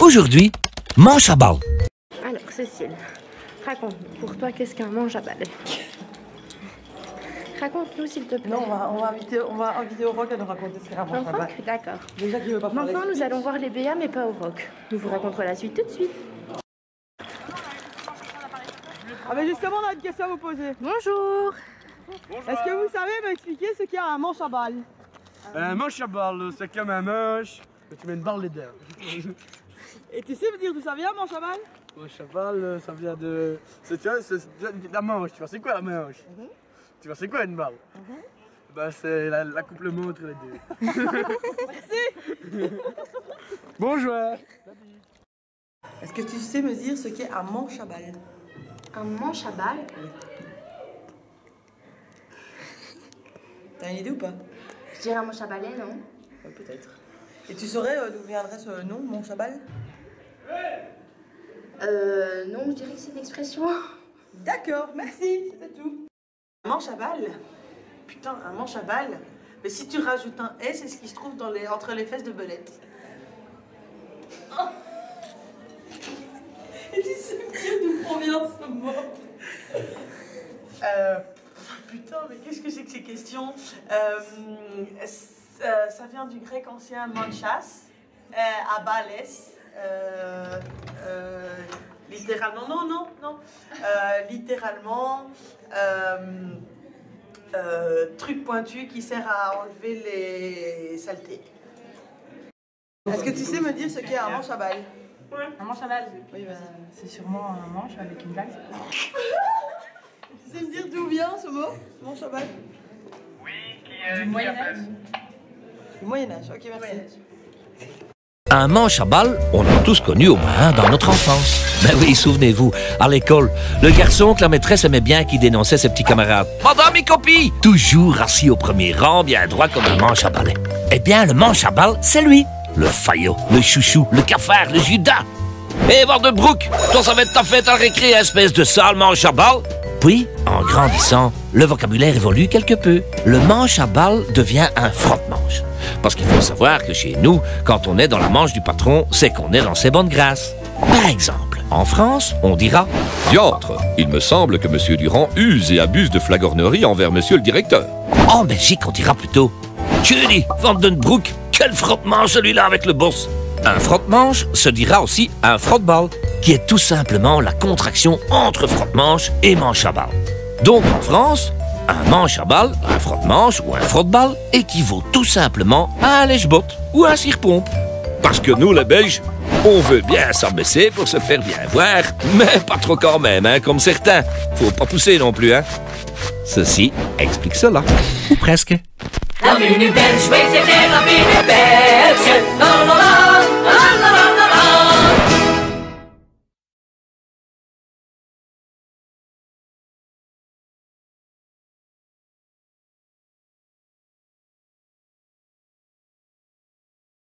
Aujourd'hui, manche à balle. Alors, Cécile, raconte-nous, pour toi, qu'est-ce qu'un manche à balle? Raconte-nous, s'il te plaît. Non, on va inviter au rock à nous raconter ce qu'est un manche à balle. D'accord. Déjà qu'il veut pas parler. Maintenant, nous allons voir les BA, mais pas au rock. Nous vous raconterons la suite tout de suite. Ah mais justement, on a une question à vous poser. Bonjour. Est-ce que vous savez m'expliquer ce qu'est un manche à balle? Un manche à balle, c'est comme un manche, mais tu mets une balle dedans. Et tu sais me dire d'où ça vient, manche à balle? Manche à balle, ça vient de... C'est la manche, tu vois, c'est quoi la manche? Tu vois, c'est quoi une balle? Bah, c'est l'accouplement entre les deux. Merci. Bon joueur. Est-ce que tu sais me dire ce qu'est un manche à balle? Un manche à balle? T'as une idée ou pas? Je dirais un manche à balai, non? Peut-être. Et tu saurais d'où viendrait ce nom, manche à balle? Non, je dirais que c'est une expression. D'accord, merci, c'était tout. Un manche à balle? Putain, un manche à balle? Mais si tu rajoutes un S, c'est ce qui se trouve entre les fesses de Belette. Oh. Et tu sais me dire d'où provient ce mot? Putain, mais qu'est-ce que c'est que ces questions? Ça vient du grec ancien manchas, à balès, littéralement, non, littéralement, truc pointu qui sert à enlever les saletés. Est-ce que tu sais me dire ce qu'est un manche à balle? Ouais. Un manche à balle? Oui, bah, C'est sûrement un manche avec une balle. tu sais me dire d'où vient ce mot, manche à balle? Oui, Du Moyen-Âge. Du Moyen-Âge, ok, merci. Un manche à balle, on l'a tous connu au moins un dans notre enfance. Ben oui, souvenez-vous, à l'école, le garçon que la maîtresse aimait bien qui dénonçait ses petits camarades. « Madame et copie !» Toujours assis au premier rang, bien droit comme un manche à balai. Eh bien, le manche à balle, c'est lui. Le faillot, le chouchou, le cafard, le judas. Et Vardebroek, toi ça va être ta fête à récré, espèce de sale manche à balle. Puis, en grandissant, le vocabulaire évolue quelque peu. Le manche à balle devient un frotte-manche. Parce qu'il faut savoir que chez nous, quand on est dans la manche du patron, c'est qu'on est dans ses bonnes grâces. Par exemple, en France, on dira « Diantre, il me semble que M. Durand use et abuse de flagornerie envers monsieur le directeur. » En Belgique, on dira plutôt « Tjuri, Vandenbroek, quel frotte-manche celui-là avec le boss !» Un frotte-manche se dira aussi un frotte-balle, qui est tout simplement la contraction entre frotte-manche et manche à balle. Donc en France, un manche à balle, un frotte-manche ou un frotte-balle équivaut tout simplement à un lèche-botte ou un cire-pompe. Parce que nous, les Belges, on veut bien s'abaisser pour se faire bien voir, mais pas trop quand même, hein, comme certains. Faut pas pousser non plus, hein. Ceci explique cela. Ou presque. La mini-Belge, oui, c'était la mini-Belge. Non, non,